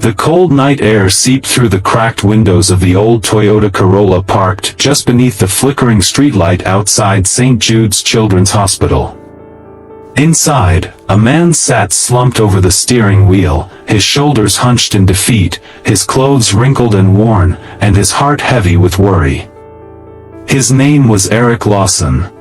The cold night air seeped through the cracked windows of the old Toyota Corolla parked just beneath the flickering streetlight outside St. Jude's Children's Hospital. Inside, a man sat slumped over the steering wheel, his shoulders hunched in defeat, his clothes wrinkled and worn, and his heart heavy with worry. His name was Eric Lawson.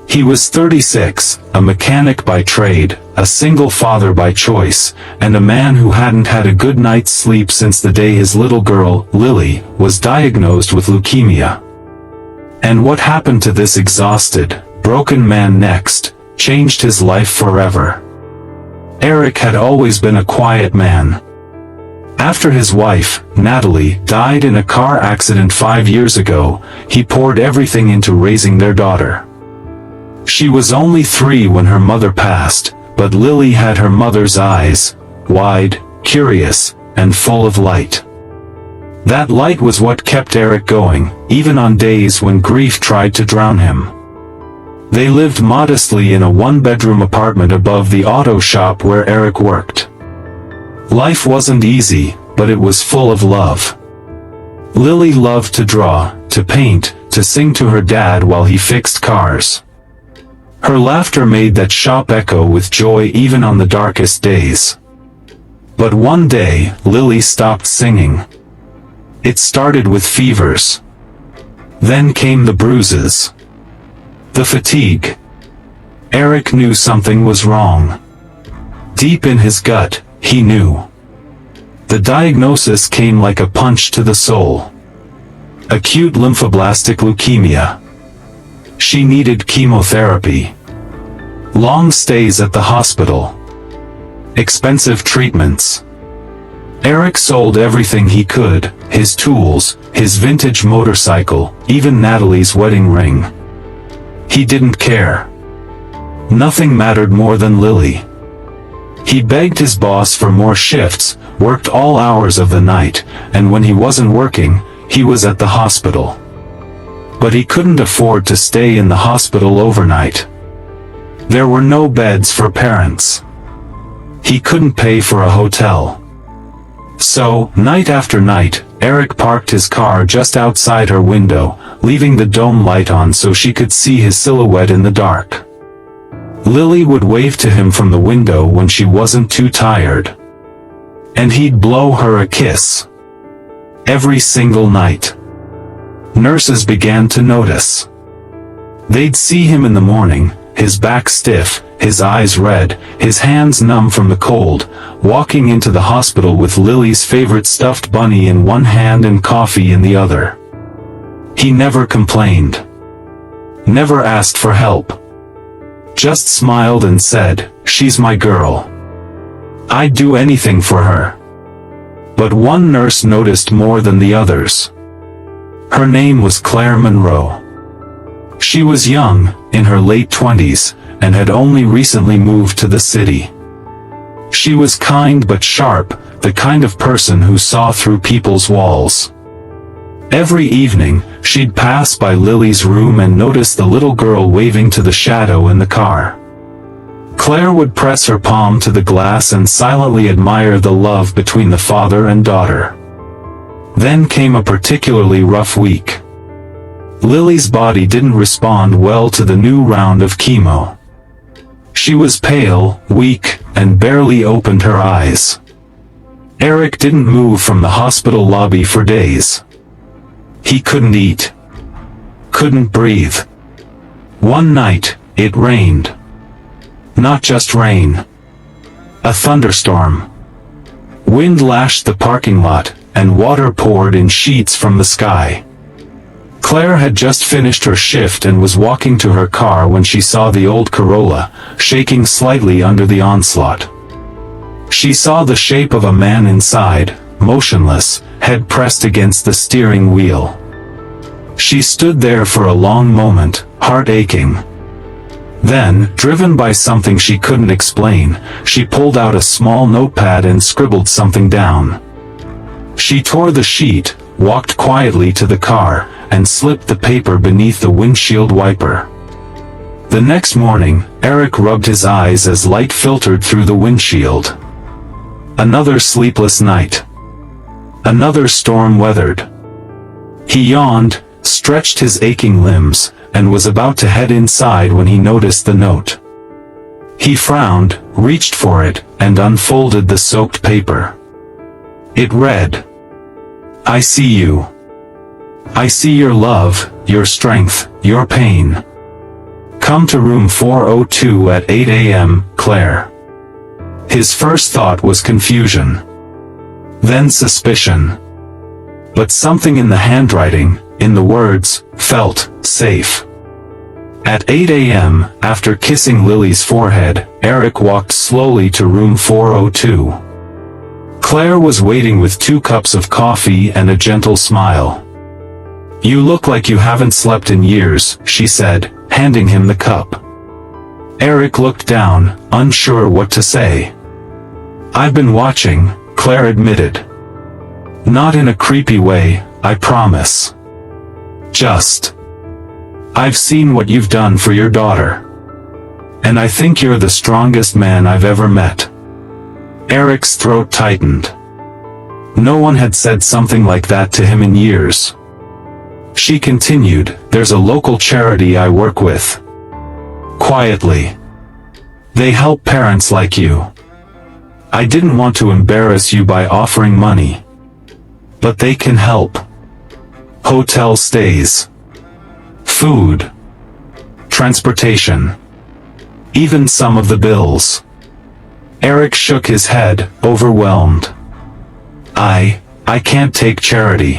He was 36, a mechanic by trade, a single father by choice, and a man who hadn't had a good night's sleep since the day his little girl, Lily, was diagnosed with leukemia. And what happened to this exhausted, broken man next changed his life forever. Eric had always been a quiet man. After his wife, Natalie, died in a car accident 5 years ago, he poured everything into raising their daughter. She was only 3 when her mother passed, but Lily had her mother's eyes, wide, curious, and full of light. That light was what kept Eric going, even on days when grief tried to drown him. They lived modestly in a 1-bedroom apartment above the auto shop where Eric worked. Life wasn't easy, but it was full of love. Lily loved to draw, to paint, to sing to her dad while he fixed cars. Her laughter made that shop echo with joy even on the darkest days. But one day, Lily stopped singing. It started with fevers. Then came the bruises. The fatigue. Eric knew something was wrong. Deep in his gut, he knew. The diagnosis came like a punch to the soul. Acute lymphoblastic leukemia. She needed chemotherapy. Long stays at the hospital. Expensive treatments. Eric sold everything he could, his tools, his vintage motorcycle, even Natalie's wedding ring. He didn't care. Nothing mattered more than Lily. He begged his boss for more shifts, worked all hours of the night, and when he wasn't working, he was at the hospital. But he couldn't afford to stay in the hospital overnight. There were no beds for parents. He couldn't pay for a hotel. So, night after night, Eric parked his car just outside her window, leaving the dome light on so she could see his silhouette in the dark. Lily would wave to him from the window when she wasn't too tired. And he'd blow her a kiss. Every single night. Nurses began to notice. They'd see him in the morning, his back stiff, his eyes red, his hands numb from the cold, walking into the hospital with Lily's favorite stuffed bunny in one hand and coffee in the other. He never complained. Never asked for help. Just smiled and said, "She's my girl. I'd do anything for her." But one nurse noticed more than the others. Her name was Claire Monroe. She was young, in her late 20s, and had only recently moved to the city. She was kind but sharp, the kind of person who saw through people's walls. Every evening, she'd pass by Lily's room and notice the little girl waving to the shadow in the car. Claire would press her palm to the glass and silently admire the love between the father and daughter. Then came a particularly rough week. Lily's body didn't respond well to the new round of chemo. She was pale, weak, and barely opened her eyes. Eric didn't move from the hospital lobby for days. He couldn't eat. Couldn't breathe. One night, it rained. Not just rain. A thunderstorm. Wind lashed the parking lot, and water poured in sheets from the sky. Claire had just finished her shift and was walking to her car when she saw the old Corolla, shaking slightly under the onslaught. She saw the shape of a man inside, motionless, head pressed against the steering wheel. She stood there for a long moment, heart aching. Then, driven by something she couldn't explain, she pulled out a small notepad and scribbled something down. She tore the sheet, walked quietly to the car, and slipped the paper beneath the windshield wiper. The next morning, Eric rubbed his eyes as light filtered through the windshield. Another sleepless night. Another storm weathered. He yawned, stretched his aching limbs, and was about to head inside when he noticed the note. He frowned, reached for it, and unfolded the soaked paper. It read, "I see you. I see your love, your strength, your pain. Come to room 402 at 8 a.m., Claire." His first thought was confusion. Then suspicion. But something in the handwriting, in the words, felt safe. At 8 a.m., after kissing Lily's forehead, Eric walked slowly to room 402. Claire was waiting with 2 cups of coffee and a gentle smile. "You look like you haven't slept in years," she said, handing him the cup. Eric looked down, unsure what to say. "I've been watching," Claire admitted. "Not in a creepy way, I promise. Just, I've seen what you've done for your daughter. And I think you're the strongest man I've ever met." Eric's throat tightened. No one had said something like that to him in years. She continued, "There's a local charity I work with. Quietly. They help parents like you. I didn't want to embarrass you by offering money. But they can help. Hotel stays. Food. Transportation. Even some of the bills." Eric shook his head, overwhelmed. I can't take charity.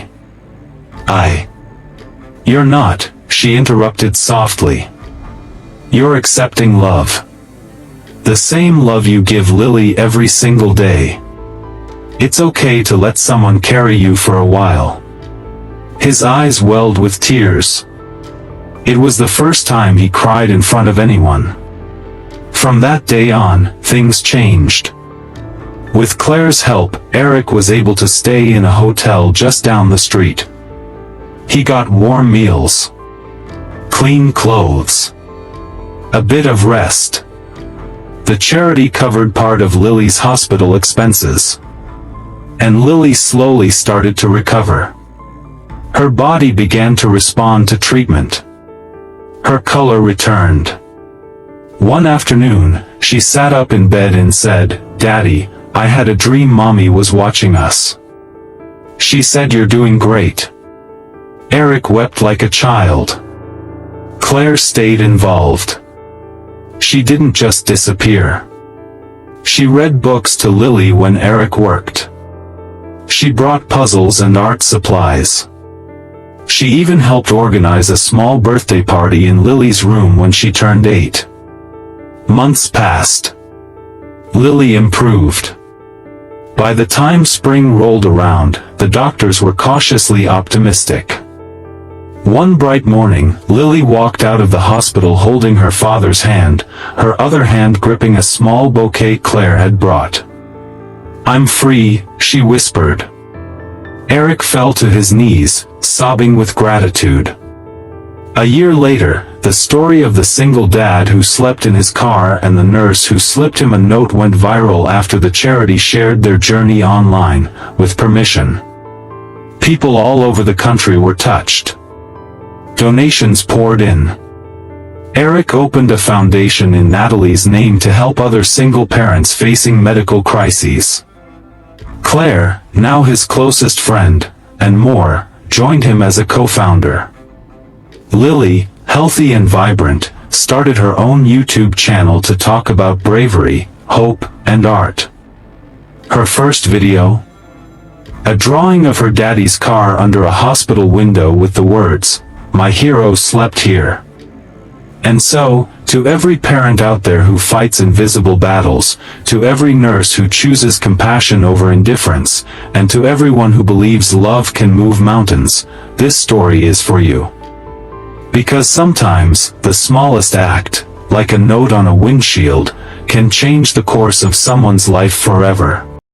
You're not," she interrupted softly. "You're accepting love. The same love you give Lily every single day. It's okay to let someone carry you for a while." His eyes welled with tears. It was the first time he cried in front of anyone. From that day on, things changed. With Claire's help, Eric was able to stay in a hotel just down the street. He got warm meals, clean clothes, a bit of rest. The charity covered part of Lily's hospital expenses. And Lily slowly started to recover. Her body began to respond to treatment. Her color returned. One afternoon, she sat up in bed and said, "Daddy, I had a dream Mommy was watching us. She said you're doing great." Eric wept like a child. Claire stayed involved. She didn't just disappear. She read books to Lily when Eric worked. She brought puzzles and art supplies. She even helped organize a small birthday party in Lily's room when she turned 8. Months passed. Lily improved. By the time spring rolled around, the doctors were cautiously optimistic. One bright morning, Lily walked out of the hospital holding her father's hand, her other hand gripping a small bouquet Claire had brought. "I'm free," she whispered. Eric fell to his knees, sobbing with gratitude. A year later, the story of the single dad who slept in his car and the nurse who slipped him a note went viral after the charity shared their journey online, with permission. People all over the country were touched. Donations poured in. Eric opened a foundation in Natalie's name to help other single parents facing medical crises. Claire, now his closest friend, and more, joined him as a co-founder. Lily, healthy and vibrant, started her own YouTube channel to talk about bravery, hope, and art. Her first video? A drawing of her daddy's car under a hospital window with the words, "My hero slept here." And so, to every parent out there who fights invisible battles, to every nurse who chooses compassion over indifference, and to everyone who believes love can move mountains, this story is for you. Because sometimes, the smallest act, like a note on a windshield, can change the course of someone's life forever.